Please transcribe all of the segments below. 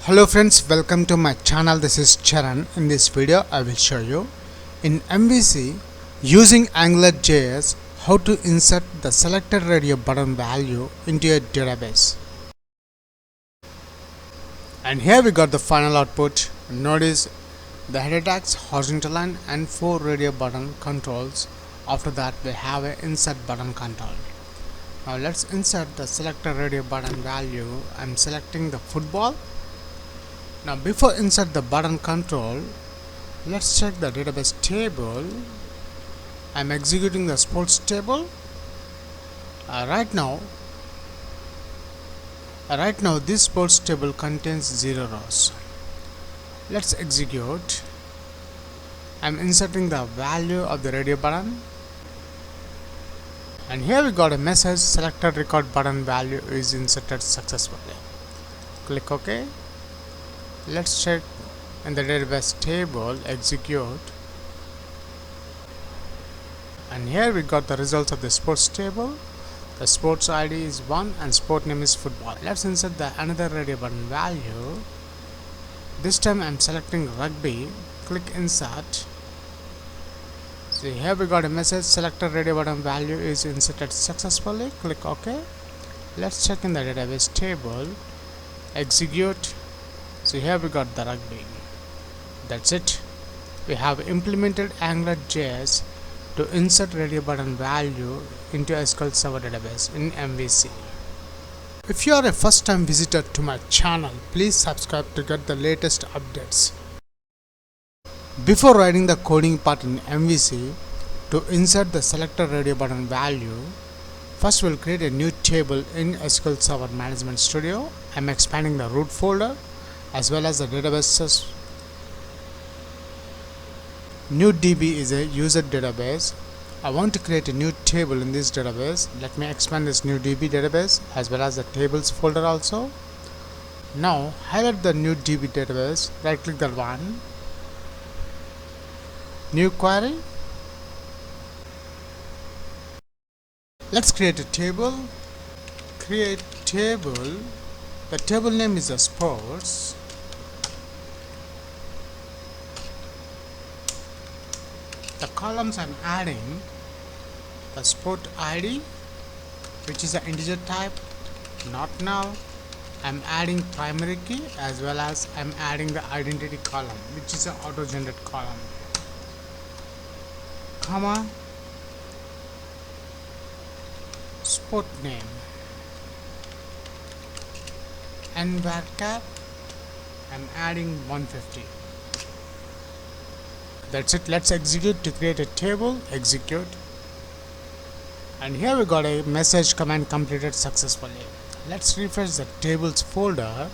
Hello friends, welcome to my channel. This is Charan. In this video I will show you in MVC using AngularJS how to insert the selected radio button value into a database. And here we got the final output. Notice the header tags, horizontal line and 4 radio button controls. After that we have an insert button control. Now let's insert the selected radio button value. I'm selecting the football. Now before insert the button control, let's check the database table. I'm executing the sports table. Right now this sports table contains 0 rows. Let's execute. I'm inserting the value of the radio button. And here we got a message, selected record button value is inserted successfully. Click OK. Let's check in the database table, execute, and here we got the results of the sports table. The sports ID is 1 and sport name is football. Let's insert the another radio button value. This time I'm selecting rugby. Click insert. See, here we got a message, selected radio button value is inserted successfully. Click OK. Let's check in the database table, execute. So here we got the rugby. That's it. We have implemented AngularJS to insert radio button value into SQL Server database in MVC. If you are a first time visitor to my channel, please subscribe to get the latest updates. Before writing the coding part in MVC to insert the selected radio button value, first we'll create a new table in SQL Server Management Studio. I'm expanding the root folder as well as the databases. New DB is a user database. I want to create a new table in this database. Let me expand this new DB database as well as the tables folder also. Now highlight the new DB database, right click that one, new query. Let's create a table. Create table. The table name is a sports. The columns I'm adding the sport ID, which is an integer type, not null. I'm adding primary key as well as I'm adding the identity column, which is an auto-generated column, comma, sport name, and varchar I'm adding 150. That's it. Let's execute to create a table. Execute. And here we got a message, command completed successfully. Let's refresh the tables folder.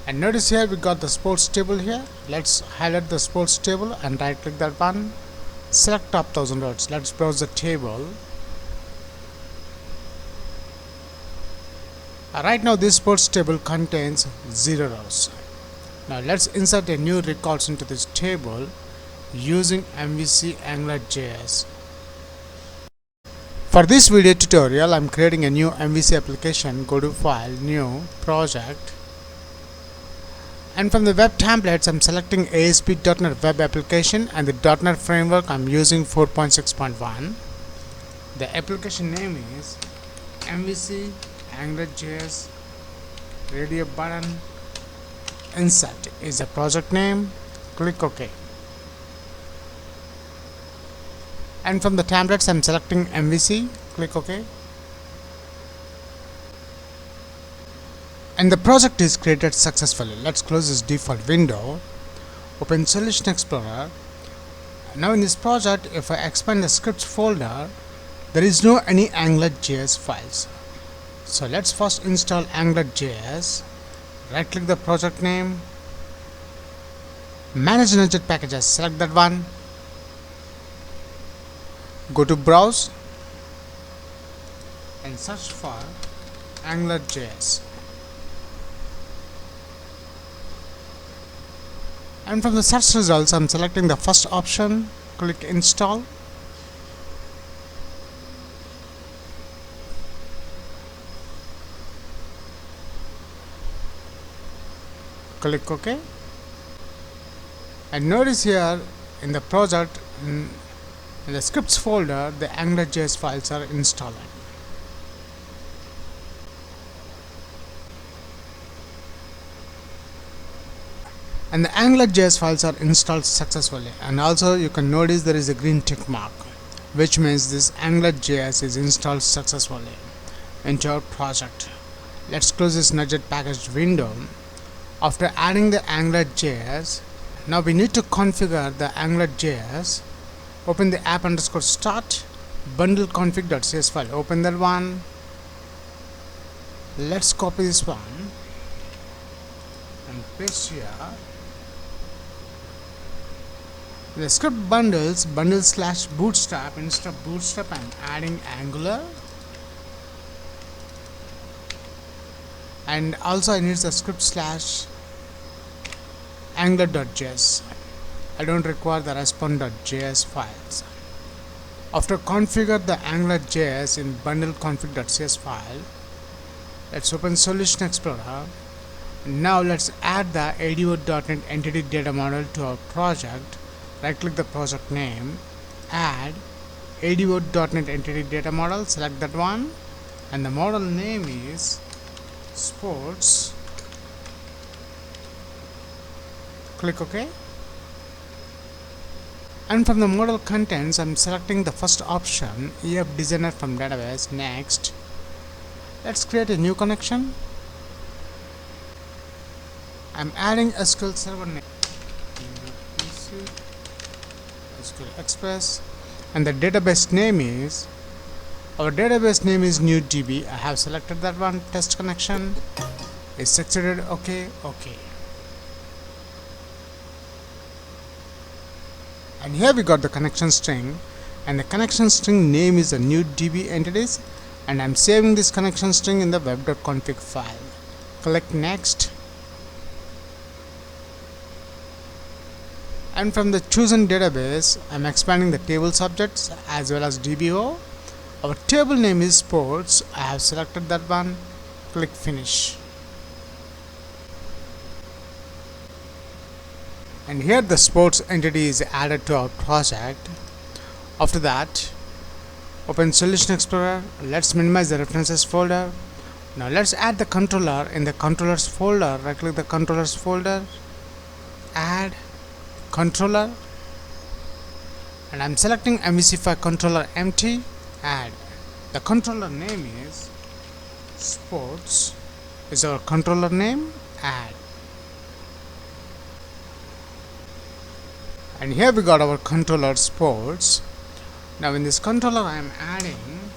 And notice here we got the sports table here. Let's highlight the sports table and right click that one. Select top 1000 rows. Let's browse the table. Right now this sports table contains 0 rows. Now let's insert a new records into this table using MVC AngularJS. For this video tutorial, I'm creating a new MVC application. Go to File, New, Project. And from the web templates, I'm selecting ASP.NET Web Application and the .NET Framework. I'm using 4.6.1. The application name is MVC AngularJS Radio Button Insert is the project name. Click OK. And from the templates I'm selecting MVC. Click OK. And the project is created successfully. Let's close this default window. Open Solution Explorer. Now in this project, if I expand the scripts folder, there is no any AngularJS files. So let's first install AngularJS. Right click the project name, manage nudget packages, select that one, go to browse and search for AngularJS, and from the search results I'm selecting the first option, click install. Click OK. And notice here in the project, in the scripts folder, the AngularJS files are installed. And the AngularJS files are installed successfully. And also you can notice there is a green tick mark, which means this AngularJS is installed successfully into our project. Let's close this Nugget package window. After adding the AngularJS, now we need to configure the AngularJS. Open the app_start bundle config.cs file. Open that one. Let's copy this one and paste here. The script bundles /bootstrap. Instead of bootstrap, I'm adding Angular. And also I need the script /angular.js. I don't require the respond.js files. After configure the AngularJS in bundle config.cs file, let's open Solution Explorer. Now let's add the ADO.NET Entity Data Model to our project. Right click the project name, add ADO.NET Entity Data Model, select that one, and the model name is sports. Click OK. And from the model contents, I'm selecting the first option, EF Designer from database. Next, let's create a new connection. I'm adding SQL Server name, SQL Express, and the database name is, our database name is NewDB. I have selected that one. Test connection is succeeded. OK. And here we got the connection string, and the connection string name is the NewDB entities, and I'm saving this connection string in the web.config file. Click next. And from the chosen database, I'm expanding the table subjects as well as DBO. Our table name is sports. I have selected that one. Click finish. And here the sports entity is added to our project. After that, open Solution Explorer. Let's minimize the references folder. Now let's add the controller in the controllers folder. Right click the controllers folder, add controller, and I'm selecting MVC controller empty. Add the controller name is sports, is our controller name. Add. And here we got our controller sports. Now in this controller I am adding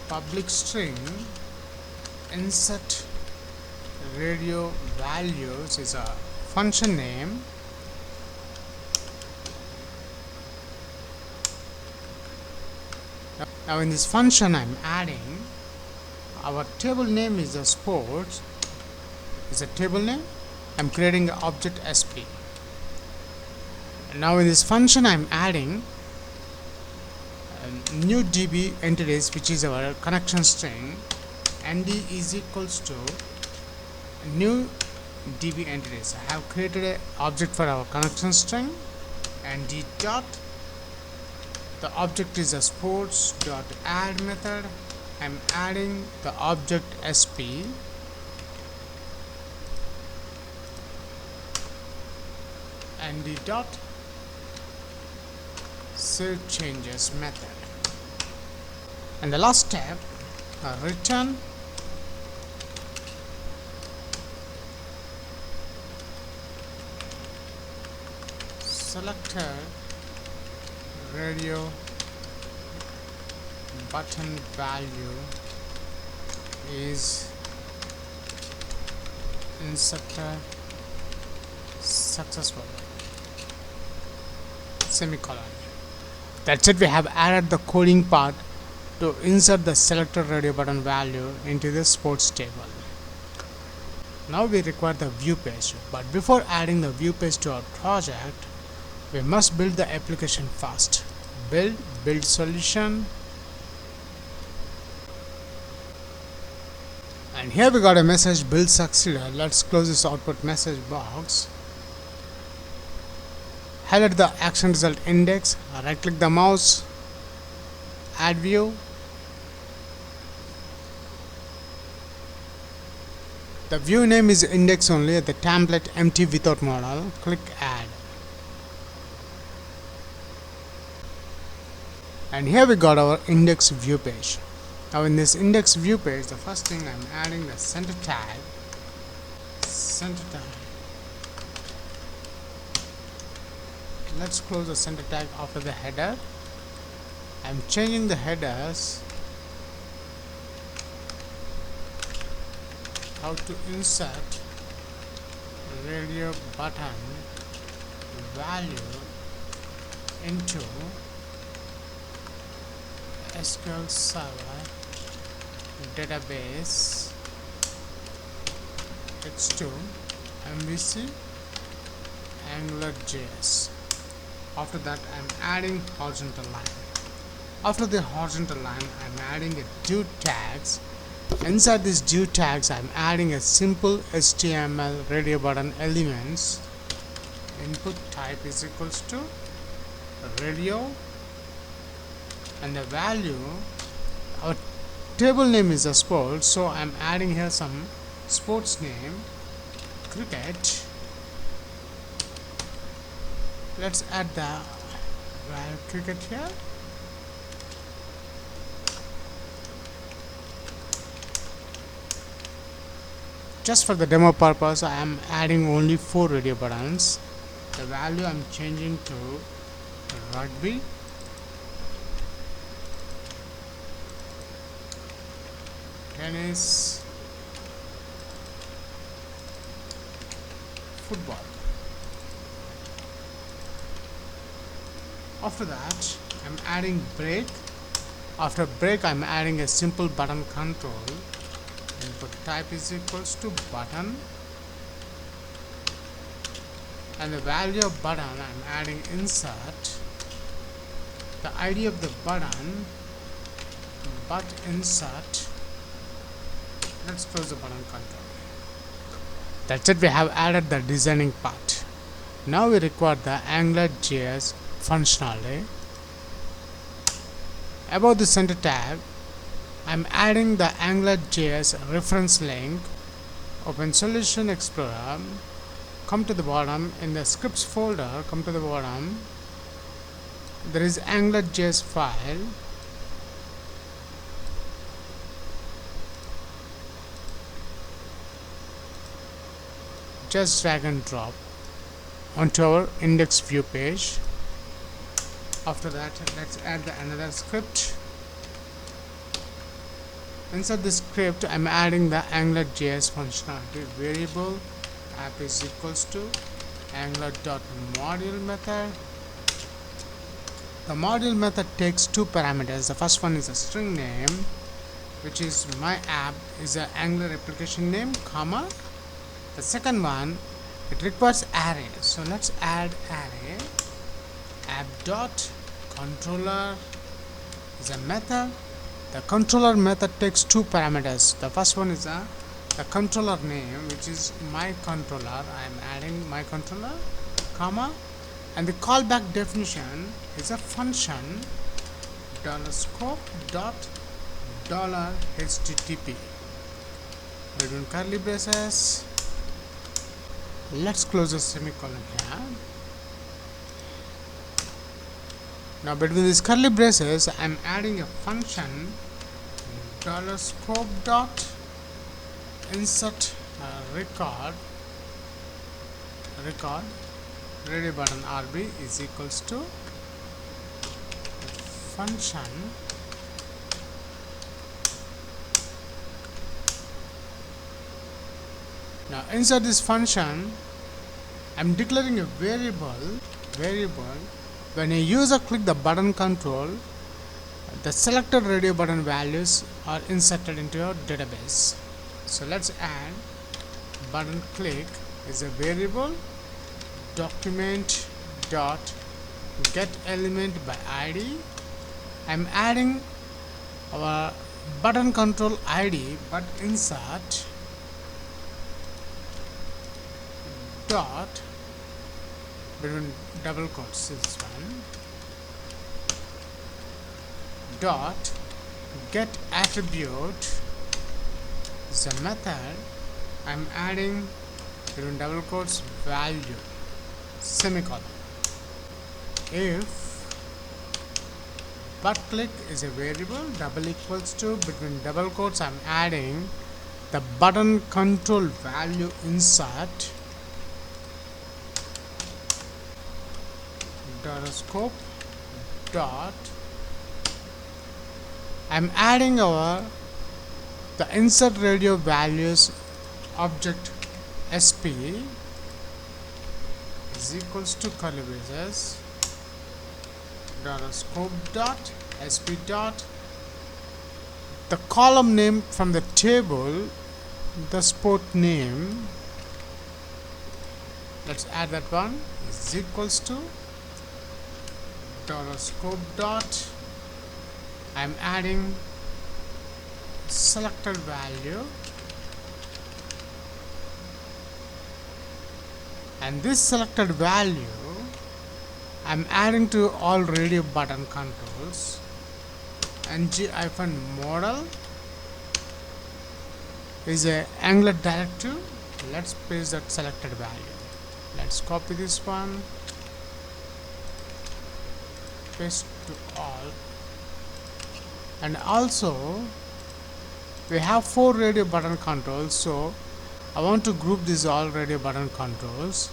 public string insert radio values is a function name. Now in this function I am adding, our table name is a sports, is a table name. I am creating an object sp. Now in this function I am adding new DB entities, which is our connection string. ND is equals to new DB entities. I have created an object for our connection string, ND dot, the object is a sports dot add method. I am adding the object sp, ND dot save changes method. And the last step, return selector radio button value is inserted successful, semicolon. That's it. We have added the coding part to insert the selected radio button value into the sports table. Now we require the view page, but before adding the view page to our project, we must build the application first. Build solution, And here we got a message build succeeded. Let's close this output message box. Highlight the action result index, right click the mouse, add view. The view name is index only, the template empty without model. Click add. And here we got our index view page. Now in this index view page, the first thing I'm adding the center tag. Let's close the center tag after the header. I'm changing the headers. How to insert radio button value into SQL Server database x2 MVC AngularJS. After that, I'm adding horizontal line. After the horizontal line, I'm adding a div tags. Inside these div tags, I'm adding a simple HTML radio button elements. Input type is equals to radio, and the value, our table name is a sport, so I'm adding here some sports name, cricket. Let's add the cricket here. Just for the demo purpose, I am adding only 4 radio buttons. The value I'm changing to rugby. Tennis, football. After that, I'm adding break. After break, I'm adding a simple button control. Input type is equals to button, and the value of button I'm adding insert. The ID of the button, but insert. Let's close the button control. That's it, we have added the designing part. Now we require the AngularJS functionality. Above the center tag, I'm adding the AngularJS reference link. Open Solution Explorer. Come to the bottom. In the scripts folder, come to the bottom. There is AngularJS file. Just drag and drop onto our index view page. After that, let's add another script. Inside this script, I'm adding the AngularJS functionality. Variable app is equals to angular.module method. The module method takes 2 parameters. The first one is a string name, which is my app is an Angular application name, comma. The second one, it requires array. So let's add array. App.controller is a method. The controller method takes 2 parameters. The first one is the controller name, which is my controller. I am adding my controller, comma, and the callback definition is a function $scope dot $HTTP between curly braces. Let's close the semicolon here. Now between these curly braces, I am adding a function $scope dot insert record radio button RB is equals to function Now inside this function, I'm declaring a variable. When a user click the button control, the selected radio button values are inserted into your database. So let's add button click is a variable, document dot get element by ID. I'm adding our button control ID but insert dot between double quotes this one dot get attribute is a method I'm adding between double quotes value semicolon. If butt click is a variable, double equals to between double quotes I'm adding the button control value insert scope dot I'm adding the insert radio values object sp is equals to curly braces scope dot sp dot the column name from the table, the sport name, let's add that one, is equals to scope dot I'm adding selected value, and this selected value I'm adding to all radio button controls. ng-model is a Angular directive. Let's paste that selected value. Let's copy this one, paste to all, and also we have 4 radio button controls, so I want to group these all radio button controls.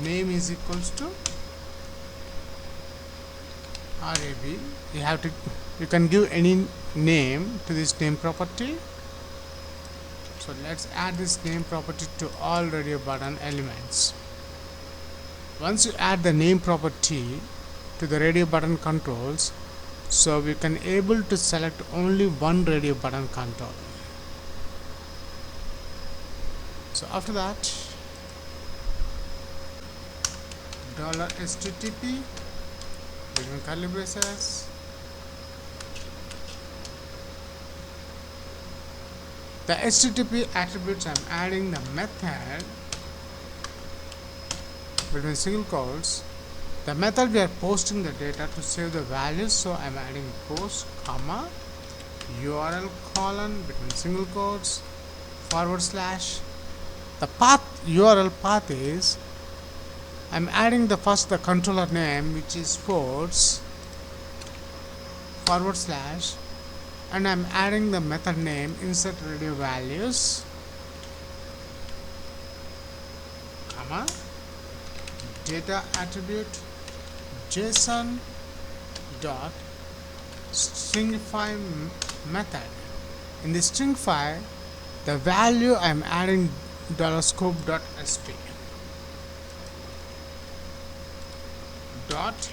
Name is equals to RAB. You can give any name to this name property. So let's add this name property to all radio button elements. Once you add the name property to the radio button controls, so we can able to select only one radio button control. So after that, $HTTP between curly braces the HTTP attributes I'm adding the method between single quotes, the method we are posting the data to save the values, so I'm adding post comma URL colon between single quotes / the path URL path is I'm adding the controller name, which is sports / and I'm adding the method name insert radio values comma data attribute JSON dot stringify method. In the stringify, the value I'm adding $scope.sp dot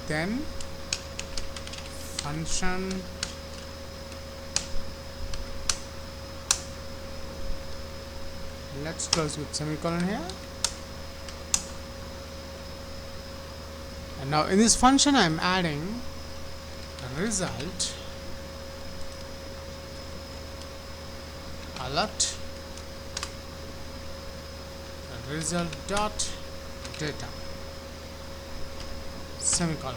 then function let's close with semicolon here. And now in this function I am adding result alert result dot data semicolon,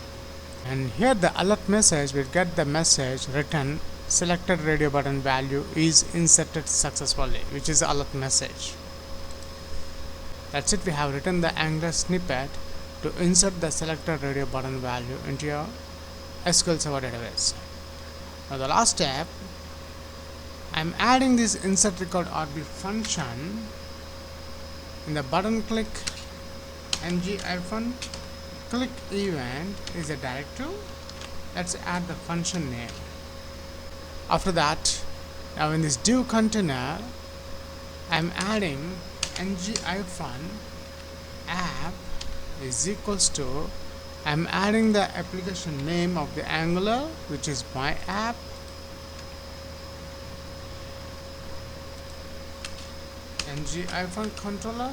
and here the alert message will get the message written selected radio button value is inserted successfully, which is the alert message. That's it. We have written the Angular snippet to insert the selected radio button value into your SQL Server database. Now the last step, I'm adding this insert record RB function in the button click ng-click event is a directive. Let's add the function name. After that, now in this div container, I'm adding ng-app is equals to, I'm adding the application name of the Angular, which is my app, ng-controller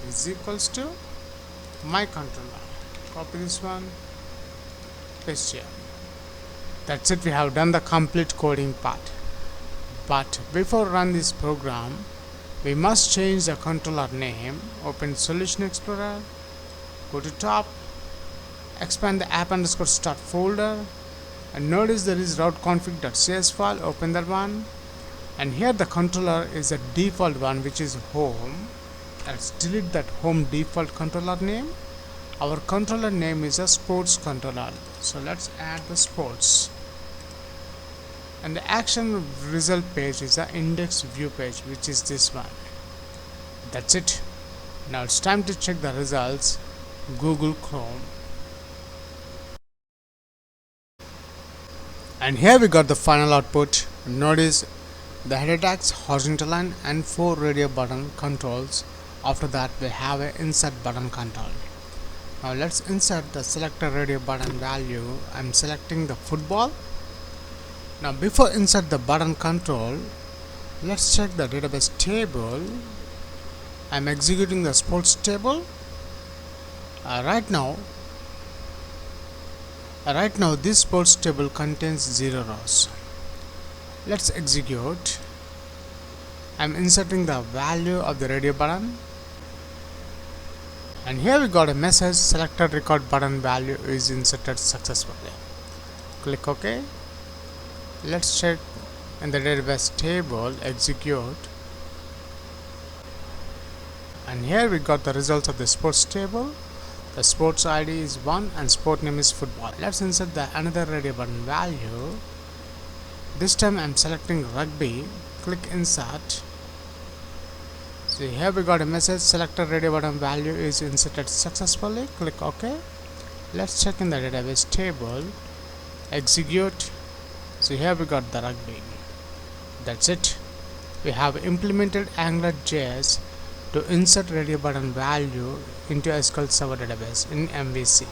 is equals to my controller. Copy this one, paste here. That's it, we have done the complete coding part. But before run this program, we must change the controller name. Open Solution Explorer, go to top, expand the app underscore start folder, and notice there is route config.cs file. Open that one, and here the controller is the default one, which is home. Let's delete that home default controller name. Our controller name is a sports controller, so let's add the sports. And the action result page is the index view page, which is this one. That's it. Now it's time to check the results. Google Chrome, and here we got the final output. Notice the header tags, horizontal line, and 4 radio button controls. After that we have an insert button control. Now let's insert the selected radio button value. I'm selecting the football. Now before insert the button control, let's check the database table. I'm executing the sports table. Right now this sports table contains 0 rows. Let's execute. I'm inserting the value of the radio button, and here we got a message: selected record button value is inserted successfully. Click OK. Let's check in the database table, execute, and here we got the results of the sports table. The sports ID is 1 and sport name is football. Let's insert the another radio button value. This time I'm selecting rugby. Click insert. See, here we got a message: selected radio button value is inserted successfully. Click OK. Let's check in the database table, execute. So here we got the rugby. That's it. We have implemented AngularJS to insert radio button value into SQL Server database in MVC.